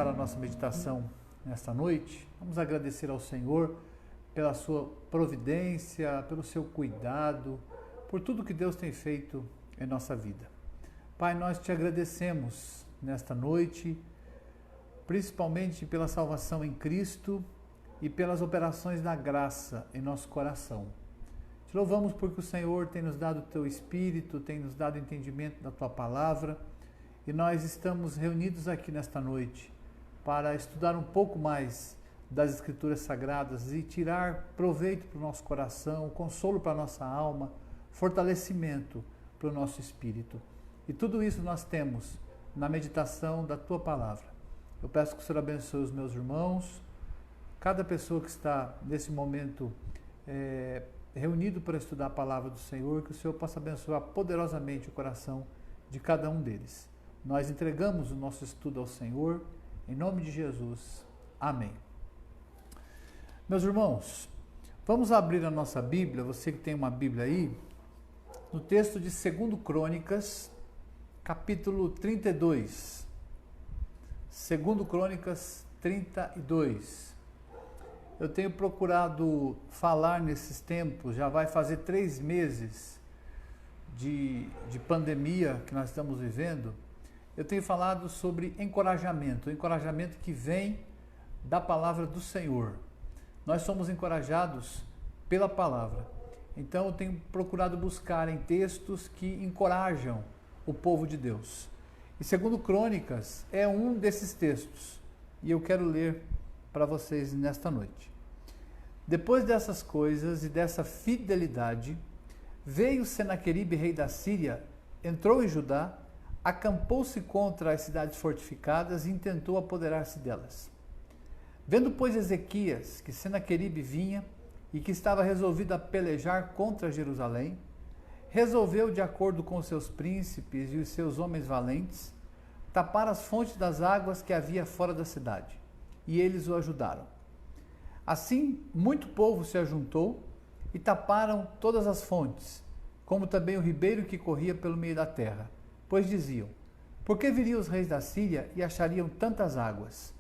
começar a nossa meditação nesta noite, vamos agradecer ao Senhor pela sua providência, pelo seu cuidado, por tudo que Deus tem feito em nossa vida. Pai, nós te agradecemos nesta noite, principalmente pela salvação em Cristo e pelas operações da graça em nosso coração. Te louvamos porque o Senhor tem nos dado o teu Espírito, tem nos dado entendimento da tua palavra, e nós estamos reunidos aqui nesta noite para estudar um pouco mais das Escrituras Sagradas e tirar proveito para o nosso coração, consolo para a nossa alma, fortalecimento para o nosso espírito. E tudo isso nós temos na meditação da tua palavra. Eu peço que o Senhor abençoe os meus irmãos, cada pessoa que está nesse momento reunido para estudar a palavra do Senhor, que o Senhor possa abençoar poderosamente o coração de cada um deles. Nós entregamos o nosso estudo ao Senhor, em nome de Jesus. Amém. Meus irmãos, vamos abrir a nossa Bíblia, você que tem uma Bíblia aí, no texto de 2 Crônicas, capítulo 32. 2 Crônicas 32. Eu tenho procurado falar nesses tempos, já vai fazer 3 meses de pandemia que nós estamos vivendo. Eu tenho falado sobre encorajamento, o encorajamento que vem da palavra do Senhor. Nós somos encorajados pela palavra. Então eu tenho procurado buscar em textos que encorajam o povo de Deus. E 2 Crônicas é um desses textos. E eu quero ler para vocês nesta noite. Depois dessas coisas e dessa fidelidade, veio Senaqueribe, rei da Síria, entrou em Judá, acampou-se contra as cidades fortificadas e intentou apoderar-se delas. Vendo, pois, Ezequias que Senaqueribe vinha e que estava resolvido a pelejar contra Jerusalém, resolveu, de acordo com os seus príncipes e os seus homens valentes, tapar as fontes das águas que havia fora da cidade, e eles o ajudaram. Assim, muito povo se ajuntou e taparam todas as fontes, como também o ribeiro que corria pelo meio da terra, pois diziam: por que viriam os reis da Síria e achariam tantas águas?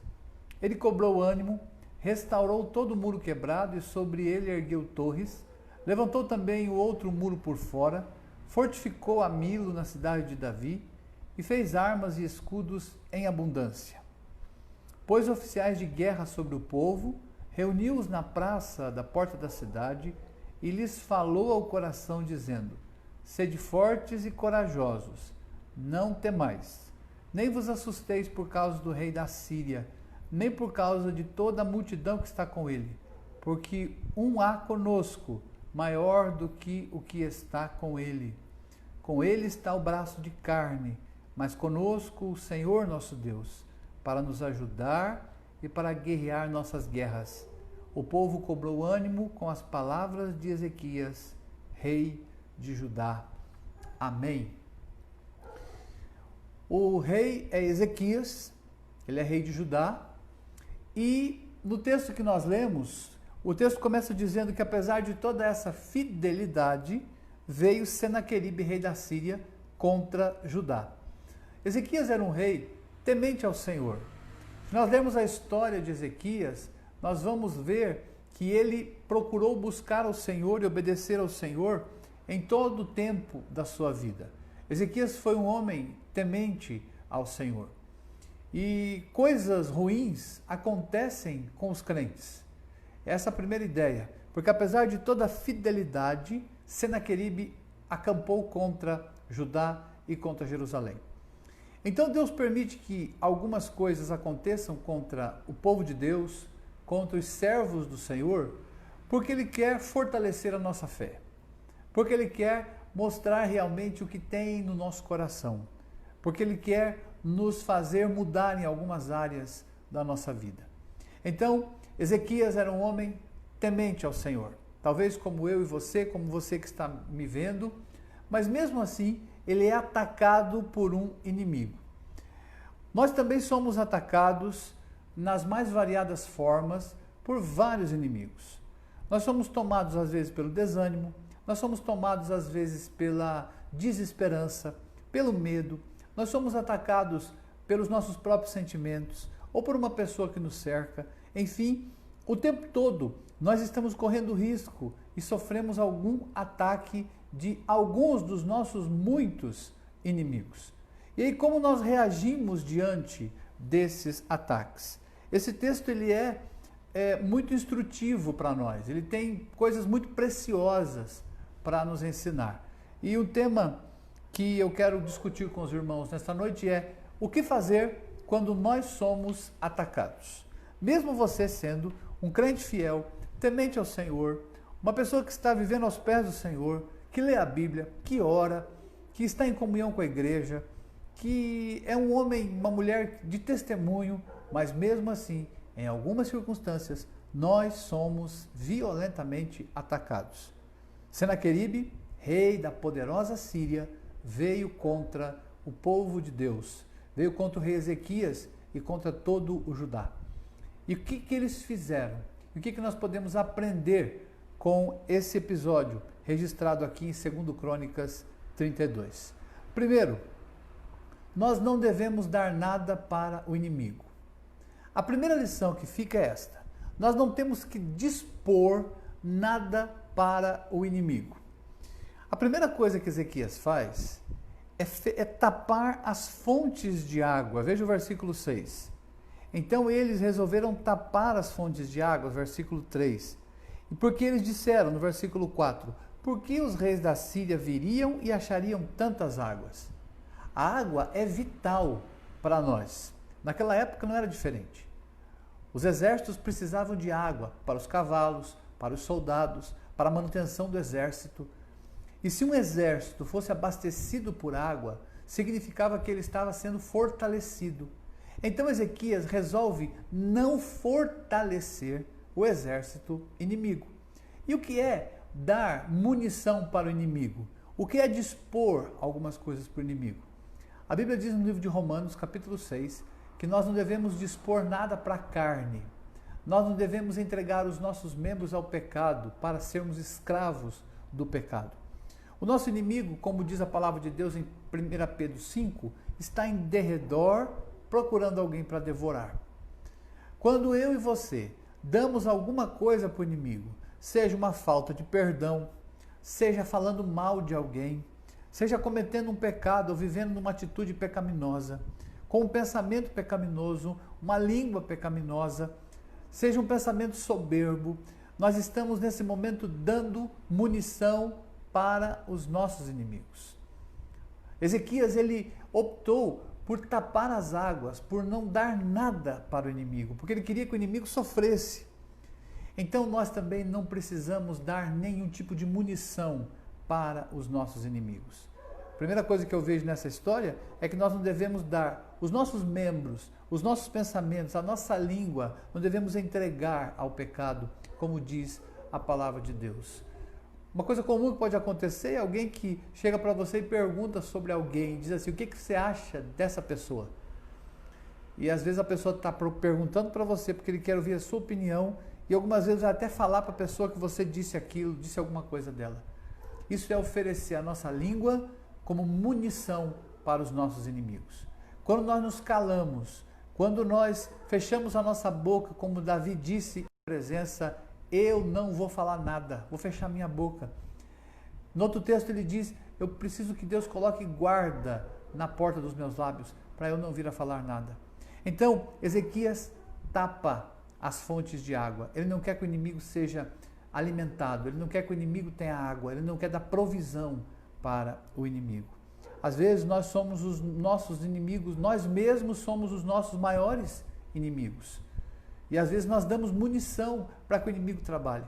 Ele cobrou ânimo, restaurou todo o muro quebrado e sobre ele ergueu torres, levantou também o outro muro por fora, fortificou a Milo na cidade de Davi e fez armas e escudos em abundância. Pôs oficiais de guerra sobre o povo, reuniu-os na praça da porta da cidade e lhes falou ao coração, dizendo: sede fortes e corajosos, não temais, nem vos assusteis por causa do rei da Síria, nem por causa de toda a multidão que está com ele, porque um há conosco, maior do que o que está com ele. Com ele está o braço de carne, mas conosco o Senhor nosso Deus, para nos ajudar e para guerrear nossas guerras. O povo cobrou ânimo com as palavras de Ezequias, rei de Judá. Amém. O rei é Ezequias, ele é rei de Judá, e no texto que nós lemos, o texto começa dizendo que apesar de toda essa fidelidade, veio Senaqueribe, rei da Síria, contra Judá. Ezequias era um rei temente ao Senhor. Se nós lermos a história de Ezequias, nós vamos ver que ele procurou buscar ao Senhor e obedecer ao Senhor em todo o tempo da sua vida. Ezequias foi um homem temente ao Senhor. E coisas ruins acontecem com os crentes. Essa é a primeira ideia. Porque apesar de toda a fidelidade, Senaqueribe acampou contra Judá e contra Jerusalém. Então Deus permite que algumas coisas aconteçam contra o povo de Deus, contra os servos do Senhor, porque Ele quer fortalecer a nossa fé. Porque Ele quer mostrar realmente o que tem no nosso coração. Porque Ele quer nos fazer mudar em algumas áreas da nossa vida. Então, Ezequias era um homem temente ao Senhor. Talvez como eu e você, como você que está me vendo, mas mesmo assim, ele é atacado por um inimigo. Nós também somos atacados nas mais variadas formas por vários inimigos. Nós somos tomados às vezes pelo desânimo, nós somos tomados às vezes pela desesperança, pelo medo, nós somos atacados pelos nossos próprios sentimentos, ou por uma pessoa que nos cerca. Enfim, o tempo todo nós estamos correndo risco e sofremos algum ataque de alguns dos nossos muitos inimigos. E aí, como nós reagimos diante desses ataques? Esse texto ele é muito instrutivo para nós, ele tem coisas muito preciosas para nos ensinar. E o tema que eu quero discutir com os irmãos nesta noite é o que fazer quando nós somos atacados. Mesmo você sendo um crente fiel, temente ao Senhor, uma pessoa que está vivendo aos pés do Senhor, que lê a Bíblia, que ora, que está em comunhão com a igreja, que é um homem, uma mulher de testemunho, mas mesmo assim, em algumas circunstâncias, nós somos violentamente atacados. Senaqueribe, rei da poderosa Síria, veio contra o povo de Deus, veio contra o rei Ezequias e contra todo o Judá. E o que eles fizeram? E o que nós podemos aprender com esse episódio registrado aqui em 2 Crônicas 32? Primeiro, nós não devemos dar nada para o inimigo. A primeira lição que fica é esta: nós não temos que dispor nada para o inimigo. A primeira coisa que Ezequias faz é tapar as fontes de água. Veja o versículo 6. Então eles resolveram tapar as fontes de água, versículo 3. E porque eles disseram, no versículo 4, por que os reis da Síria viriam e achariam tantas águas? A água é vital para nós. Naquela época não era diferente. Os exércitos precisavam de água para os cavalos, para os soldados, para a manutenção do exército. E se um exército fosse abastecido por água, significava que ele estava sendo fortalecido. Então Ezequias resolve não fortalecer o exército inimigo. E o que é dar munição para o inimigo? O que é dispor algumas coisas para o inimigo? A Bíblia diz no livro de Romanos, capítulo 6, que nós não devemos dispor nada para a carne. Nós não devemos entregar os nossos membros ao pecado para sermos escravos do pecado. O nosso inimigo, como diz a palavra de Deus em 1 Pedro 5, está em derredor procurando alguém para devorar. Quando eu e você damos alguma coisa para o inimigo, seja uma falta de perdão, seja falando mal de alguém, seja cometendo um pecado ou vivendo numa atitude pecaminosa, com um pensamento pecaminoso, uma língua pecaminosa, seja um pensamento soberbo, nós estamos nesse momento dando munição para os nossos inimigos. Ezequias, ele optou por tapar as águas, por não dar nada para o inimigo, porque ele queria que o inimigo sofresse. Então nós também não precisamos dar nenhum tipo de munição para os nossos inimigos. A primeira coisa que eu vejo nessa história é que nós não devemos dar os nossos membros, os nossos pensamentos, a nossa língua, não devemos entregar ao pecado, como diz a palavra de Deus. Uma coisa comum que pode acontecer é alguém que chega para você e pergunta sobre alguém, diz assim, o que você acha dessa pessoa? E às vezes a pessoa está perguntando para você porque ele quer ouvir a sua opinião e algumas vezes vai até falar para a pessoa que você disse aquilo, disse alguma coisa dela. Isso é oferecer a nossa língua como munição para os nossos inimigos. Quando nós nos calamos, quando nós fechamos a nossa boca, como Davi disse em presença, eu não vou falar nada, vou fechar minha boca. No outro texto ele diz, eu preciso que Deus coloque guarda na porta dos meus lábios, para eu não vir a falar nada. Então, Ezequias tapa as fontes de água. Ele não quer que o inimigo seja alimentado, ele não quer que o inimigo tenha água, ele não quer dar provisão para o inimigo. Às vezes nós somos os nossos inimigos, nós mesmos somos os nossos maiores inimigos. E às vezes nós damos munição para que o inimigo trabalhe.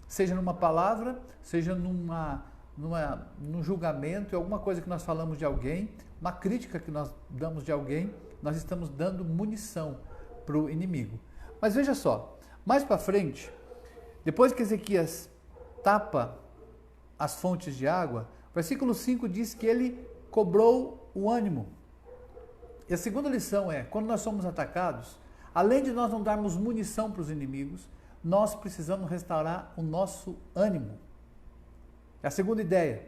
Seja numa palavra, seja num julgamento, alguma coisa que nós falamos de alguém, uma crítica que nós damos de alguém, nós estamos dando munição para o inimigo. Mas veja só, mais para frente, depois que Ezequias tapa as fontes de água, versículo 5 diz que ele cobrou o ânimo. E a segunda lição é, quando nós somos atacados, além de nós não darmos munição para os inimigos, nós precisamos restaurar o nosso ânimo. É a segunda ideia.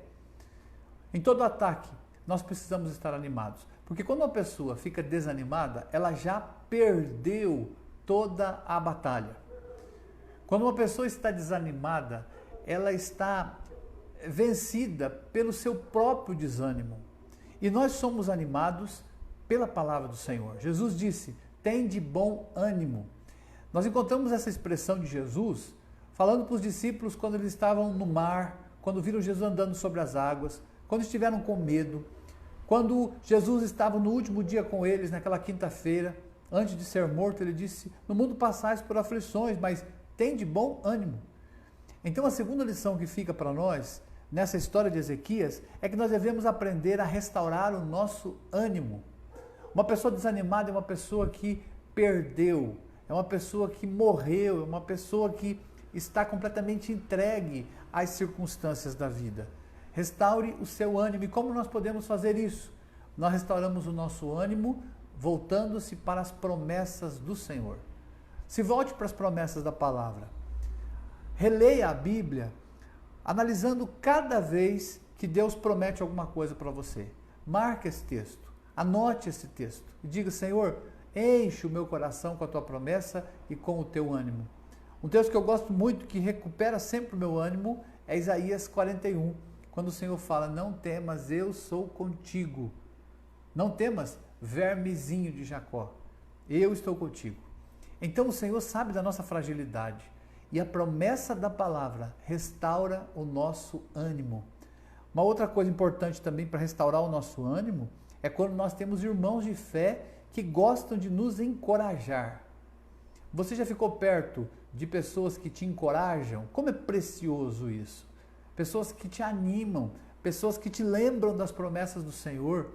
Em todo ataque, nós precisamos estar animados. Porque quando uma pessoa fica desanimada, ela já perdeu toda a batalha. Quando uma pessoa está desanimada, ela está vencida pelo seu próprio desânimo. E nós somos animados pela palavra do Senhor. Jesus disse: tem de bom ânimo. Nós encontramos essa expressão de Jesus falando para os discípulos quando eles estavam no mar, quando viram Jesus andando sobre as águas, quando estiveram com medo, quando Jesus estava no último dia com eles, naquela quinta-feira, antes de ser morto, ele disse: no mundo passais por aflições, mas tem de bom ânimo. Então a segunda lição que fica para nós, nessa história de Ezequias, é que nós devemos aprender a restaurar o nosso ânimo. Uma pessoa desanimada é uma pessoa que perdeu, é uma pessoa que morreu, é uma pessoa que está completamente entregue às circunstâncias da vida. Restaure o seu ânimo. E como nós podemos fazer isso? Nós restauramos o nosso ânimo voltando-se para as promessas do Senhor. Se volte para as promessas da palavra. Releia a Bíblia, analisando cada vez que Deus promete alguma coisa para você. Marque esse texto, anote esse texto e diga: Senhor, enche o meu coração com a tua promessa e com o teu ânimo. Um texto que eu gosto muito, que recupera sempre o meu ânimo, é Isaías 41, quando o Senhor fala: não temas, eu sou contigo. Não temas, vermezinho de Jacó, eu estou contigo. Então o Senhor sabe da nossa fragilidade e a promessa da palavra restaura o nosso ânimo. Uma outra coisa importante também para restaurar o nosso ânimo é quando nós temos irmãos de fé que gostam de nos encorajar. Você já ficou perto de pessoas que te encorajam? Como é precioso isso! Pessoas que te animam, pessoas que te lembram das promessas do Senhor,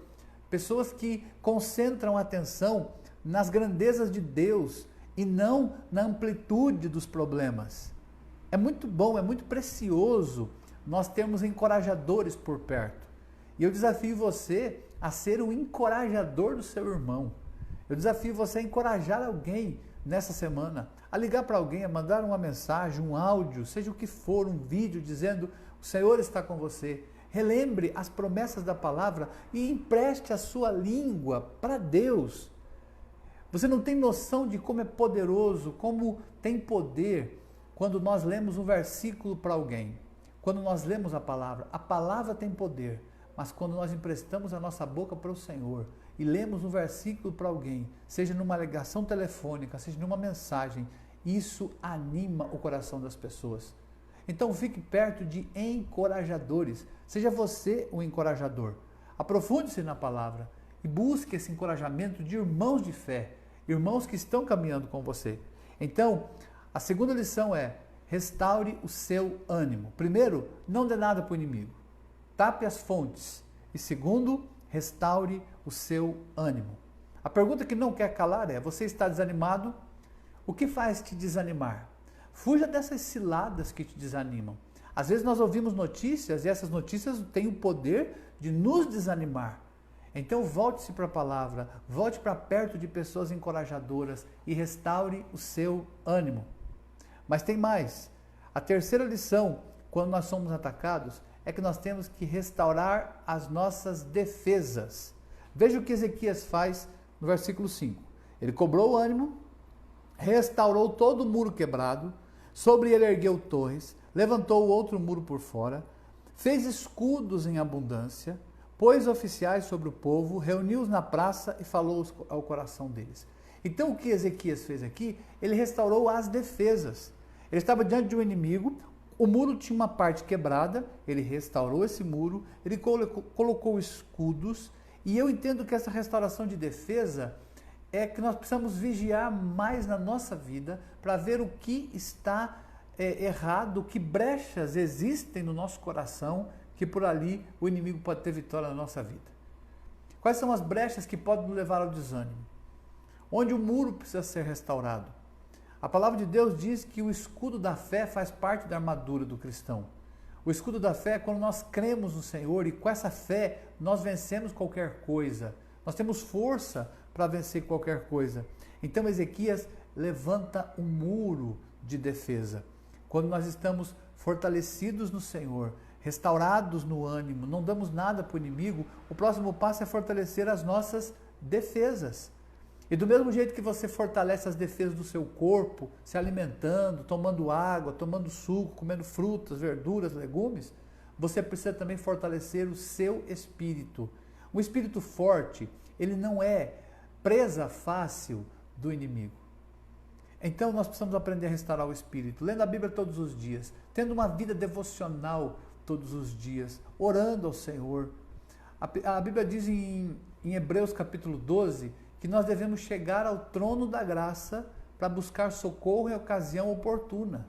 pessoas que concentram a atenção nas grandezas de Deus e não na amplitude dos problemas. É muito bom, é muito precioso nós termos encorajadores por perto. E eu desafio você a ser o encorajador do seu irmão. Eu desafio você a encorajar alguém nessa semana, a ligar para alguém, a mandar uma mensagem, um áudio, seja o que for, um vídeo dizendo: o Senhor está com você. Relembre as promessas da palavra e empreste a sua língua para Deus. Você não tem noção de como é poderoso, como tem poder quando nós lemos um versículo para alguém. Quando nós lemos a palavra tem poder, mas quando nós emprestamos a nossa boca para o Senhor e lemos um versículo para alguém, seja numa ligação telefônica, seja numa mensagem, isso anima o coração das pessoas. Então fique perto de encorajadores, seja você o encorajador. Aprofunde-se na palavra e busque esse encorajamento de irmãos de fé, irmãos que estão caminhando com você. Então, a segunda lição é: restaure o seu ânimo. Primeiro, não dê nada para o inimigo. Tape as fontes. E segundo, restaure o seu ânimo. A pergunta que não quer calar é: você está desanimado? O que faz te desanimar? Fuja dessas ciladas que te desanimam. Às vezes nós ouvimos notícias e essas notícias têm o poder de nos desanimar. Então volte-se para a palavra, volte para perto de pessoas encorajadoras e restaure o seu ânimo. Mas tem mais. A terceira lição, quando nós somos atacados, é que nós temos que restaurar as nossas defesas. Veja o que Ezequias faz no versículo 5. Ele cobrou o ânimo, restaurou todo o muro quebrado, sobre ele ergueu torres, levantou outro muro por fora, fez escudos em abundância, pôs oficiais sobre o povo, reuniu-os na praça e falou ao coração deles. Então o que Ezequias fez aqui? Ele restaurou as defesas. Ele estava diante de um inimigo, o muro tinha uma parte quebrada, ele restaurou esse muro, ele colocou escudos, e eu entendo que essa restauração de defesa é que nós precisamos vigiar mais na nossa vida para ver o que está errado, que brechas existem no nosso coração, que por ali o inimigo pode ter vitória na nossa vida. Quais são as brechas que podem nos levar ao desânimo? Onde o muro precisa ser restaurado? A palavra de Deus diz que o escudo da fé faz parte da armadura do cristão. O escudo da fé é quando nós cremos no Senhor e com essa fé nós vencemos qualquer coisa. Nós temos força para vencer qualquer coisa. Então Ezequias levanta um muro de defesa. Quando nós estamos fortalecidos no Senhor, restaurados no ânimo, não damos nada para o inimigo, o próximo passo é fortalecer as nossas defesas. E do mesmo jeito que você fortalece as defesas do seu corpo, se alimentando, tomando água, tomando suco, comendo frutas, verduras, legumes, você precisa também fortalecer o seu espírito. Um espírito forte, ele não é presa fácil do inimigo. Então nós precisamos aprender a restaurar o espírito, lendo a Bíblia todos os dias, tendo uma vida devocional todos os dias, orando ao Senhor. A Bíblia diz em Hebreus capítulo 12 que nós devemos chegar ao trono da graça para buscar socorro em ocasião oportuna.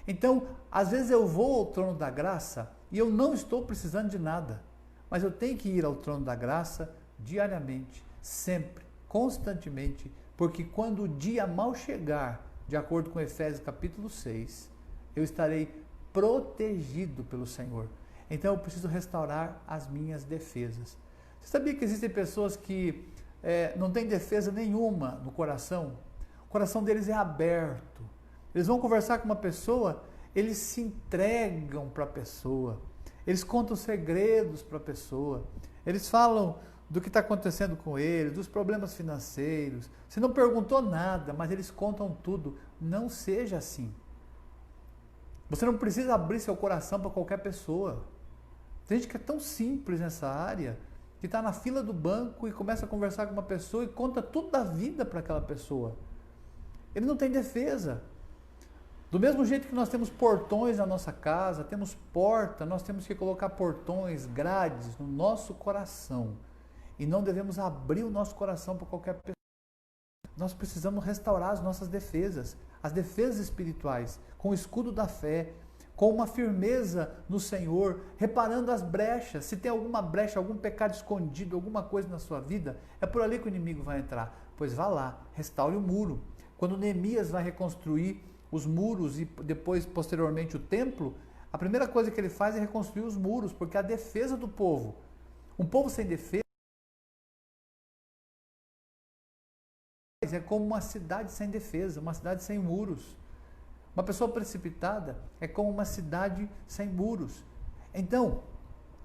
Então, às vezes eu vou ao trono da graça e eu não estou precisando de nada, mas eu tenho que ir ao trono da graça diariamente, sempre, constantemente, porque quando o dia mal chegar, de acordo com Efésios capítulo 6, eu estarei protegido pelo Senhor. Então eu preciso restaurar as minhas defesas. Você sabia que existem pessoas que não têm defesa nenhuma no coração? O coração deles é aberto. Eles vão conversar com uma pessoa, eles se entregam para a pessoa. Eles contam segredos para a pessoa. Eles falam do que está acontecendo com eles, dos problemas financeiros. Você não perguntou nada, mas eles contam tudo. Não seja assim. Você não precisa abrir seu coração para qualquer pessoa. Tem gente que é tão simples nessa área, que está na fila do banco e começa a conversar com uma pessoa e conta tudo da vida para aquela pessoa. Ele não tem defesa. Do mesmo jeito que nós temos portões na nossa casa, temos porta, nós temos que colocar portões, grades no nosso coração. E não devemos abrir o nosso coração para qualquer pessoa. Nós precisamos restaurar as nossas defesas, as defesas espirituais, com o escudo da fé, com uma firmeza no Senhor, reparando as brechas. Se tem alguma brecha, algum pecado escondido, alguma coisa na sua vida, é por ali que o inimigo vai entrar. Pois vá lá, restaure o muro. Quando Neemias vai reconstruir os muros e depois, posteriormente, o templo, a primeira coisa que ele faz é reconstruir os muros, porque a defesa do povo, um povo sem defesa, é como uma cidade sem defesa, uma cidade sem muros. Uma pessoa precipitada é como uma cidade sem muros. Então,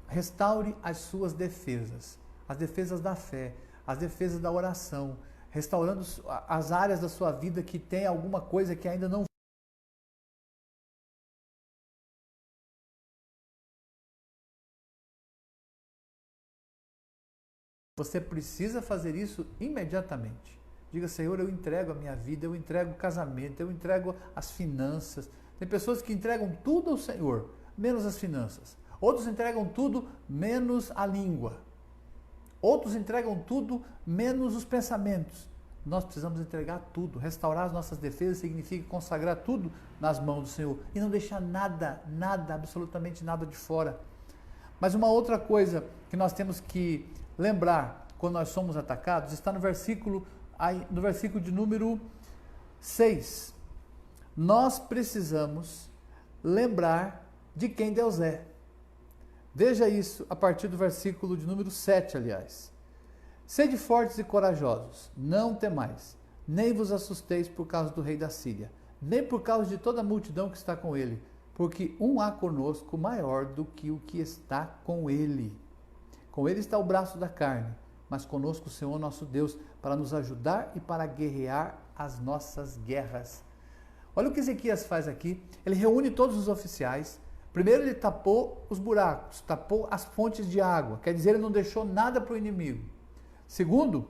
restaure as suas defesas, as defesas da fé, as defesas da oração, restaurando as áreas da sua vida que tem alguma coisa que ainda não. Você precisa fazer isso imediatamente. Diga, Senhor, eu entrego a minha vida, eu entrego o casamento, eu entrego as finanças. Tem pessoas que entregam tudo ao Senhor, menos as finanças. Outros entregam tudo, menos a língua. Outros entregam tudo, menos os pensamentos. Nós precisamos entregar tudo. Restaurar as nossas defesas significa consagrar tudo nas mãos do Senhor. E não deixar nada, absolutamente nada de fora. Mas uma outra coisa que nós temos que lembrar quando nós somos atacados está no versículo de número 6. Nós precisamos lembrar de quem Deus é. Veja isso a partir do versículo de número 7, aliás. Sede fortes e corajosos, não temais, nem vos assusteis por causa do rei da Síria, nem por causa de toda a multidão que está com ele, porque um há conosco maior do que o que está com ele. Com ele está o braço da carne, mas conosco o Senhor nosso Deus, para nos ajudar e para guerrear as nossas guerras. Olha o que Ezequias faz aqui. Ele reúne todos os oficiais. Primeiro ele tapou os buracos, tapou as fontes de água. Quer dizer, ele não deixou nada para o inimigo. Segundo,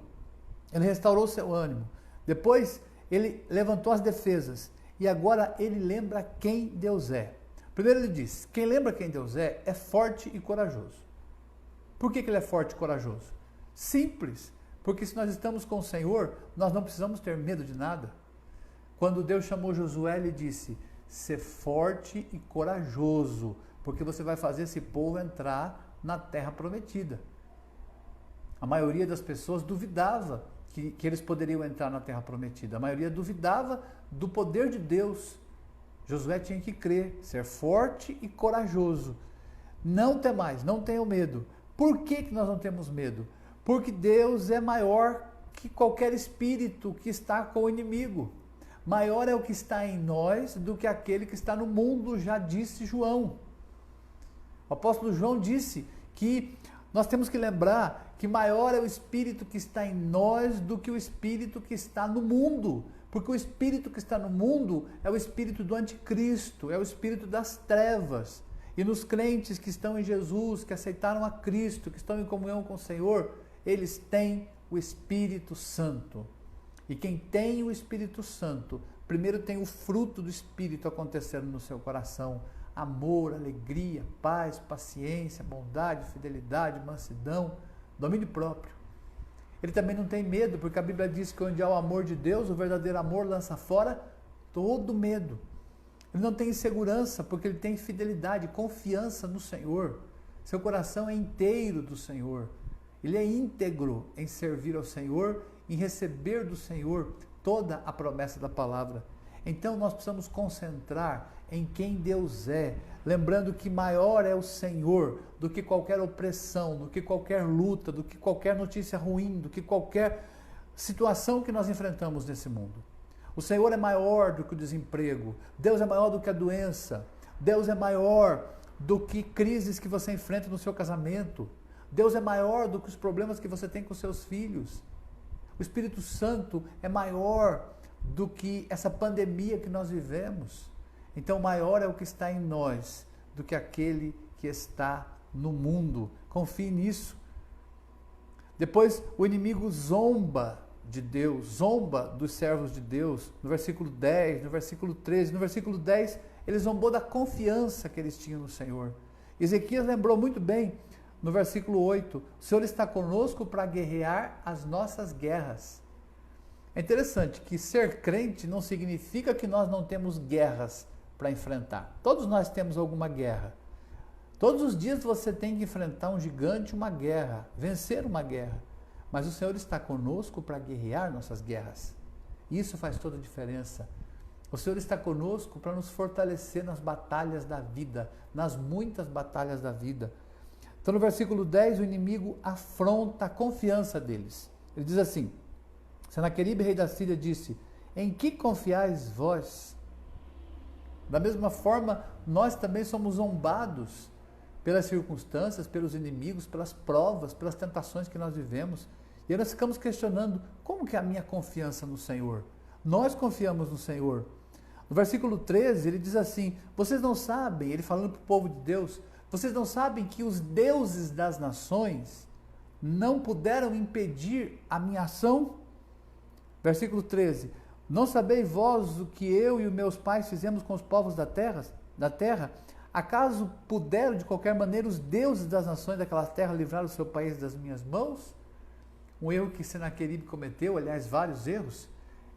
ele restaurou seu ânimo. Depois, ele levantou as defesas. E agora ele lembra quem Deus é. Primeiro ele diz, quem lembra quem Deus é forte e corajoso. Por que ele é forte e corajoso? Simples, porque se nós estamos com o Senhor, nós não precisamos ter medo de nada. Quando Deus chamou Josué, ele disse, ser forte e corajoso, porque você vai fazer esse povo entrar na terra prometida. A maioria das pessoas duvidava que eles poderiam entrar na terra prometida. A maioria duvidava do poder de Deus. Josué tinha que crer, ser forte e corajoso. Não temais, não tenham medo. Por que nós não temos medo? Porque Deus é maior que qualquer espírito que está com o inimigo. Maior é o que está em nós do que aquele que está no mundo, já disse João. O apóstolo João disse que Nós temos que lembrar que maior é o Espírito que está em nós do que o Espírito que está no mundo. Porque o Espírito que está no mundo é o Espírito do anticristo, é o Espírito das trevas. E nos crentes que estão em Jesus, que aceitaram a Cristo, que estão em comunhão com o Senhor, eles têm o Espírito Santo. E quem tem o Espírito Santo, primeiro tem o fruto do Espírito acontecendo no seu coração. Amor, alegria, paz, paciência, bondade, fidelidade, mansidão, domínio próprio. Ele também não tem medo, porque a Bíblia diz que onde há o amor de Deus, o verdadeiro amor lança fora todo medo. Ele não tem insegurança, porque ele tem fidelidade, confiança no Senhor. Seu coração é inteiro do Senhor. Ele é íntegro em servir ao Senhor, em receber do Senhor toda a promessa da palavra. Então nós precisamos concentrar em quem Deus é, lembrando que maior é o Senhor do que qualquer opressão, do que qualquer luta, do que qualquer notícia ruim, do que qualquer situação que nós enfrentamos nesse mundo. O Senhor é maior do que o desemprego, Deus é maior do que a doença, Deus é maior do que crises que você enfrenta no seu casamento, Deus é maior do que os problemas que você tem com seus filhos. O Espírito Santo é maior do que essa pandemia que nós vivemos. Então, maior é o que está em nós do que aquele que está no mundo. Confie nisso. Depois, o inimigo zomba de Deus, zomba dos servos de Deus. No versículo 10, no versículo 13, no versículo 10, ele zombou da confiança que eles tinham no Senhor. Ezequias lembrou muito bem, no versículo 8, o Senhor está conosco para guerrear as nossas guerras. É interessante que ser crente não significa que nós não temos guerras para enfrentar. Todos nós temos alguma guerra. Todos os dias você tem que enfrentar um gigante, uma guerra, vencer uma guerra. Mas o Senhor está conosco para guerrear nossas guerras. Isso faz toda a diferença. O Senhor está conosco para nos fortalecer nas batalhas da vida, nas muitas batalhas da vida. Então no versículo 10, o inimigo afronta a confiança deles. Ele diz assim: Senaqueribe, rei da Síria, disse: em que confiais vós? Da mesma forma, nós também somos zombados pelas circunstâncias, pelos inimigos, pelas provas, pelas tentações que nós vivemos. E aí nós ficamos questionando, como que é a minha confiança no Senhor? Nós confiamos no Senhor. No versículo 13, ele diz assim: vocês não sabem, ele falando para o povo de Deus, vocês não sabem que os deuses das nações não puderam impedir a minha ação? Versículo 13, não sabeis vós o que eu e os meus pais fizemos com os povos da terra? Acaso puderam de qualquer maneira os deuses das nações daquela terra livrar o seu país das minhas mãos? Um erro que Senaqueribe cometeu, aliás vários erros,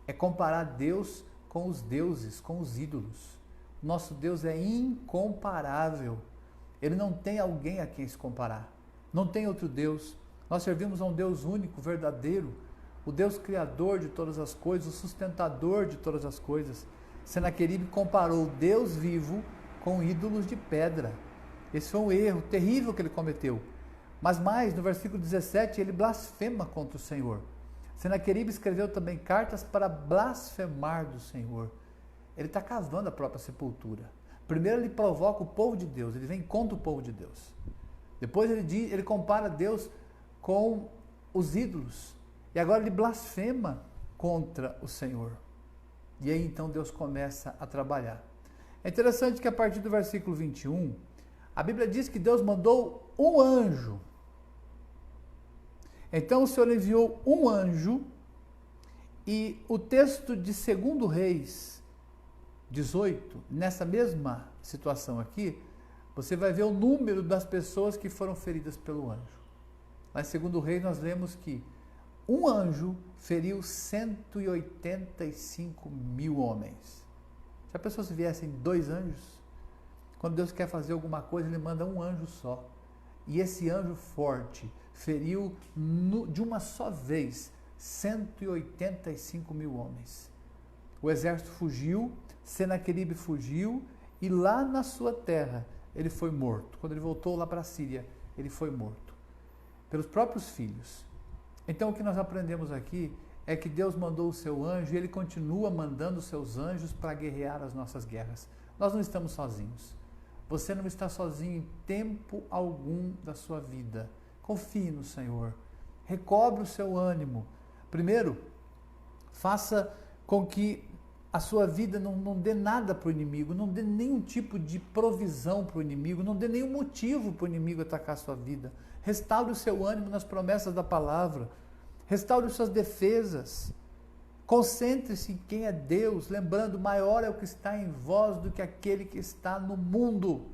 é comparar Deus com os deuses, com os ídolos. Nosso Deus é incomparável. Ele não tem alguém a quem se comparar. Não tem outro Deus. Nós servimos a um Deus único, verdadeiro, o Deus criador de todas as coisas, o sustentador de todas as coisas. Senaqueribe comparou Deus vivo com ídolos de pedra. Esse foi um erro terrível que ele cometeu. Mas mais, no versículo 17, ele blasfema contra o Senhor. Senaqueribe escreveu também cartas para blasfemar do Senhor. Ele está cavando a própria sepultura. Primeiro ele provoca o povo de Deus, ele vem contra o povo de Deus. Depois ele compara Deus com os ídolos. E agora ele blasfema contra o Senhor. E aí então Deus começa a trabalhar. É interessante que a partir do versículo 21, a Bíblia diz que Deus mandou um anjo. Então o Senhor enviou um anjo, e o texto de 2 Reis 18, nessa mesma situação aqui, você vai ver o número das pessoas que foram feridas pelo anjo. Lá em 2 Reis nós lemos que um anjo feriu 185 mil homens. Já pensou se viessem 2 anjos? Quando Deus quer fazer alguma coisa, Ele manda um anjo só. E esse anjo forte feriu de uma só vez 185 mil homens. O exército fugiu, Senaqueribe fugiu, e lá na sua terra ele foi morto. Quando ele voltou lá para a Síria, ele foi morto pelos próprios filhos. Então o que nós aprendemos aqui é que Deus mandou o seu anjo e Ele continua mandando os seus anjos para guerrear as nossas guerras. Nós não estamos sozinhos. Você não está sozinho em tempo algum da sua vida. Confie no Senhor. Recobre o seu ânimo. Primeiro, faça com que a sua vida não dê nada para o inimigo, não dê nenhum tipo de provisão para o inimigo, não dê nenhum motivo para o inimigo atacar a sua vida. Restaure o seu ânimo nas promessas da palavra. Restaure suas defesas. Concentre-se em quem é Deus, lembrando, maior é o que está em vós do que aquele que está no mundo.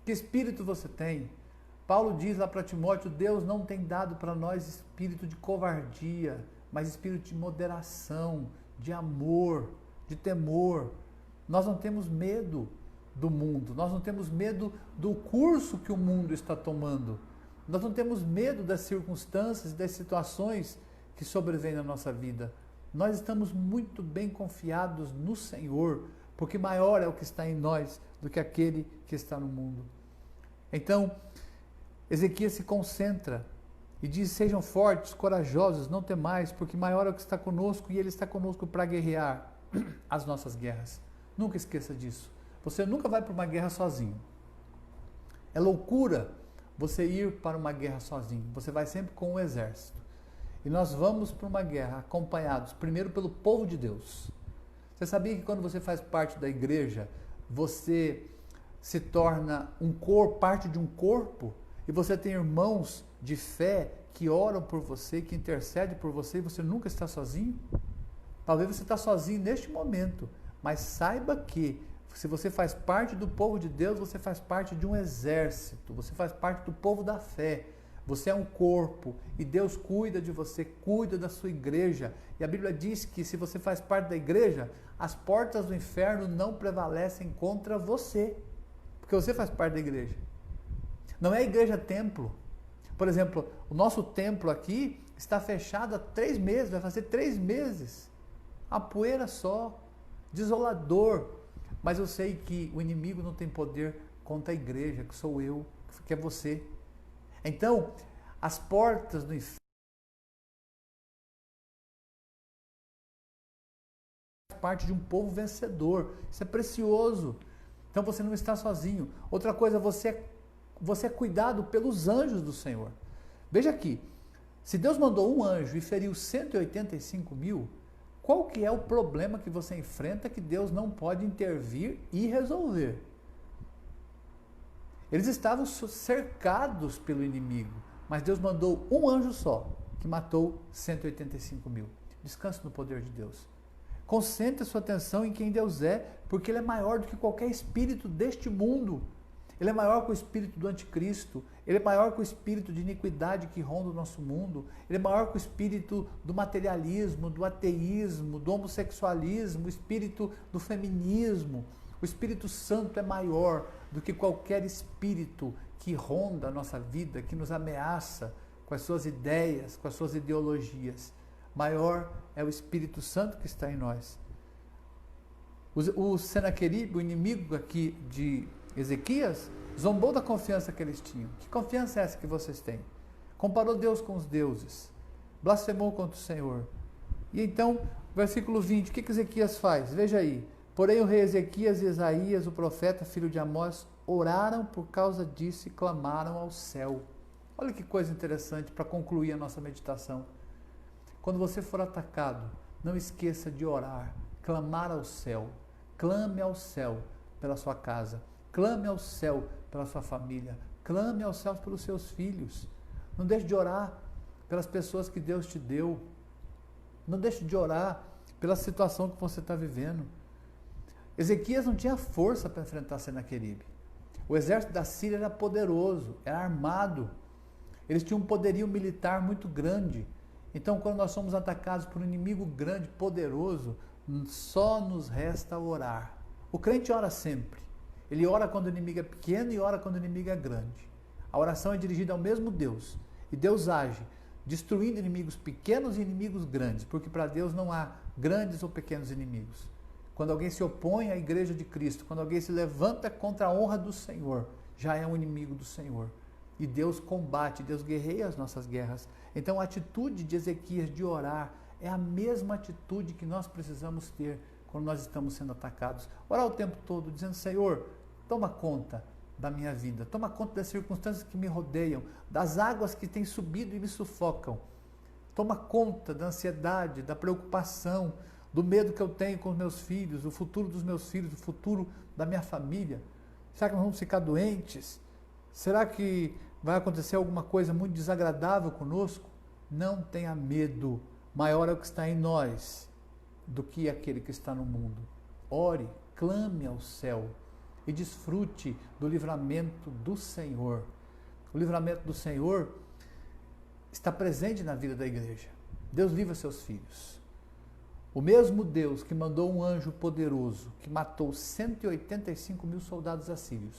Que espírito você tem? Paulo diz lá para Timóteo, Deus não tem dado para nós espírito de covardia, mas espírito de moderação, de amor, de temor. Nós não temos medo do mundo, nós não temos medo do curso que o mundo está tomando. Nós não temos medo das circunstâncias, das situações que sobrevêm na nossa vida. Nós estamos muito bem confiados no Senhor, porque maior é o que está em nós do que aquele que está no mundo. Então, Ezequias se concentra e diz, sejam fortes, corajosos, não temais, porque maior é o que está conosco e Ele está conosco para guerrear as nossas guerras. Nunca esqueça disso. Você nunca vai para uma guerra sozinho. É loucura você ir para uma guerra sozinho. Você vai sempre com o exército. E nós vamos para uma guerra acompanhados, primeiro pelo povo de Deus. Você sabia que quando você faz parte da igreja, você se torna parte de um corpo? E você tem irmãos de fé que oram por você, que intercedem por você, e você nunca está sozinho? Talvez você está sozinho neste momento, mas saiba que se você faz parte do povo de Deus, você faz parte de um exército, você faz parte do povo da fé. Você é um corpo e Deus cuida de você, cuida da sua igreja. E a Bíblia diz que se você faz parte da igreja, as portas do inferno não prevalecem contra você, porque você faz parte da igreja. Não é a igreja templo. Por exemplo, o nosso templo aqui está fechado há 3 meses, vai fazer 3 meses. A poeira só, desolador. Mas eu sei que o inimigo não tem poder contra a igreja, que sou eu, que é você. Então, as portas do inferno faz parte de um povo vencedor. Isso é precioso. Então você não está sozinho. Outra coisa, você é cuidado pelos anjos do Senhor. Veja aqui, se Deus mandou um anjo e feriu 185.000, qual que é o problema que você enfrenta que Deus não pode intervir e resolver? Eles estavam cercados pelo inimigo, mas Deus mandou um anjo só, que matou 185.000. Descanse no poder de Deus. Concentre a sua atenção em quem Deus é, porque Ele é maior do que qualquer espírito deste mundo. Ele é maior que o espírito do anticristo, ele é maior que o espírito de iniquidade que ronda o nosso mundo, ele é maior que o espírito do materialismo, do ateísmo, do homossexualismo, o espírito do feminismo. O Espírito Santo é maior do que qualquer espírito que ronda a nossa vida, que nos ameaça com as suas ideias, com as suas ideologias. Maior é o Espírito Santo que está em nós. O Senaqueribe, o inimigo aqui de Ezequias, zombou da confiança que eles tinham. Que confiança é essa que vocês têm? Comparou Deus com os deuses. Blasfemou contra o Senhor. E então, versículo 20, o que Ezequias faz? Veja aí. Porém o rei Ezequias e Isaías, o profeta, filho de Amós, oraram por causa disso e clamaram ao céu. Olha que coisa interessante para concluir a nossa meditação. Quando você for atacado, não esqueça de orar, clamar ao céu. Clame ao céu pela sua casa. Clame ao céu pela sua família. Clame ao céu pelos seus filhos. Não deixe de orar pelas pessoas que Deus te deu. Não deixe de orar pela situação que você está vivendo. Ezequias não tinha força para enfrentar Senaqueribe. O exército da Síria era poderoso, era armado. Eles tinham um poderio militar muito grande. Então, quando nós somos atacados por um inimigo grande, poderoso, só nos resta orar. O crente ora sempre. Ele ora quando o inimigo é pequeno e ora quando o inimigo é grande. A oração é dirigida ao mesmo Deus. E Deus age, destruindo inimigos pequenos e inimigos grandes, porque para Deus não há grandes ou pequenos inimigos. Quando alguém se opõe à igreja de Cristo, quando alguém se levanta contra a honra do Senhor, já é um inimigo do Senhor. E Deus combate, Deus guerreia as nossas guerras. Então a atitude de Ezequias de orar é a mesma atitude que nós precisamos ter quando nós estamos sendo atacados. Orar o tempo todo, dizendo, Senhor, toma conta, da minha vida. Toma conta das circunstâncias que me rodeiam, das águas que têm subido e me sufocam. Toma conta da ansiedade, da preocupação, do medo que eu tenho com os meus filhos, o futuro dos meus filhos, o futuro da minha família. Será que nós vamos ficar doentes? Será que vai acontecer alguma coisa muito desagradável conosco? Não tenha medo. Maior é o que está em nós do que aquele que está no mundo. Ore, clame ao céu e desfrute do livramento do Senhor. O livramento do Senhor está presente na vida da igreja. Deus livra seus filhos. O mesmo Deus que mandou um anjo poderoso, que matou 185 mil soldados assírios,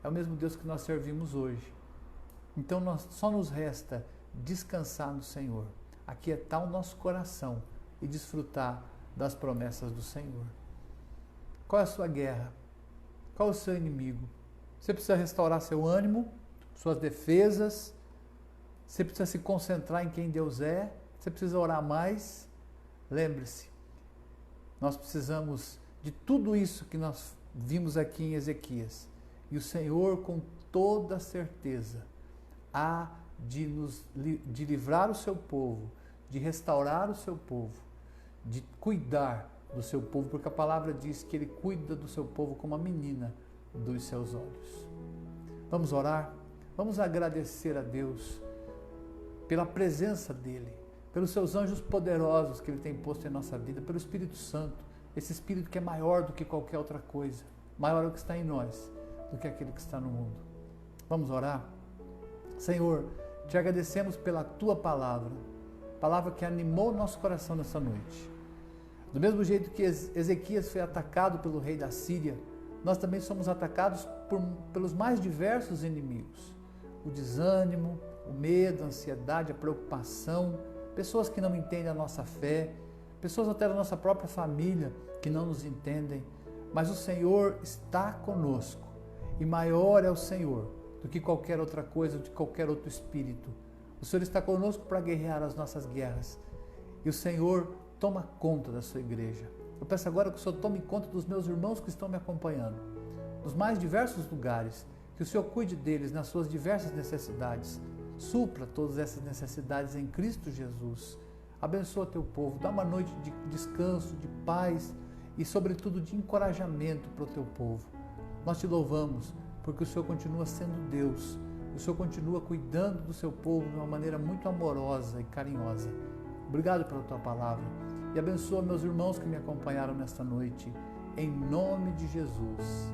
é o mesmo Deus que nós servimos hoje. Então só nos resta descansar no Senhor, aquietar o nosso coração e desfrutar das promessas do Senhor. Qual é a sua guerra? Qual é o seu inimigo? Você precisa restaurar seu ânimo, suas defesas, você precisa se concentrar em quem Deus é, você precisa orar mais. Lembre-se, nós precisamos de tudo isso que nós vimos aqui em Ezequias. E o Senhor, com toda certeza, há de livrar o seu povo, de restaurar o seu povo, de cuidar do seu povo, porque a palavra diz que Ele cuida do seu povo como a menina dos seus olhos. Vamos orar? Vamos agradecer a Deus pela presença dEle, pelos seus anjos poderosos que Ele tem posto em nossa vida, pelo Espírito Santo, esse Espírito que é maior do que qualquer outra coisa, maior é o que está em nós do que aquele que está no mundo. Vamos orar? Senhor, te agradecemos pela Tua palavra que animou o nosso coração nessa noite. Do mesmo jeito que Ezequias foi atacado pelo rei da Síria, nós também somos atacados pelos mais diversos inimigos. O desânimo, o medo, a ansiedade, a preocupação, pessoas que não entendem a nossa fé, pessoas até da nossa própria família que não nos entendem, mas o Senhor está conosco e maior é o Senhor do que qualquer outra coisa, de qualquer outro espírito. O Senhor está conosco para guerrear as nossas guerras e o Senhor toma conta da sua igreja. Eu peço agora que o Senhor tome conta dos meus irmãos que estão me acompanhando, dos mais diversos lugares, que o Senhor cuide deles nas suas diversas necessidades, supra todas essas necessidades em Cristo Jesus. Abençoa teu povo, dá uma noite de descanso, de paz e, sobretudo, de encorajamento para o teu povo. Nós te louvamos porque o Senhor continua sendo Deus, o Senhor continua cuidando do seu povo de uma maneira muito amorosa e carinhosa. Obrigado pela tua palavra e abençoa meus irmãos que me acompanharam nesta noite, em nome de Jesus.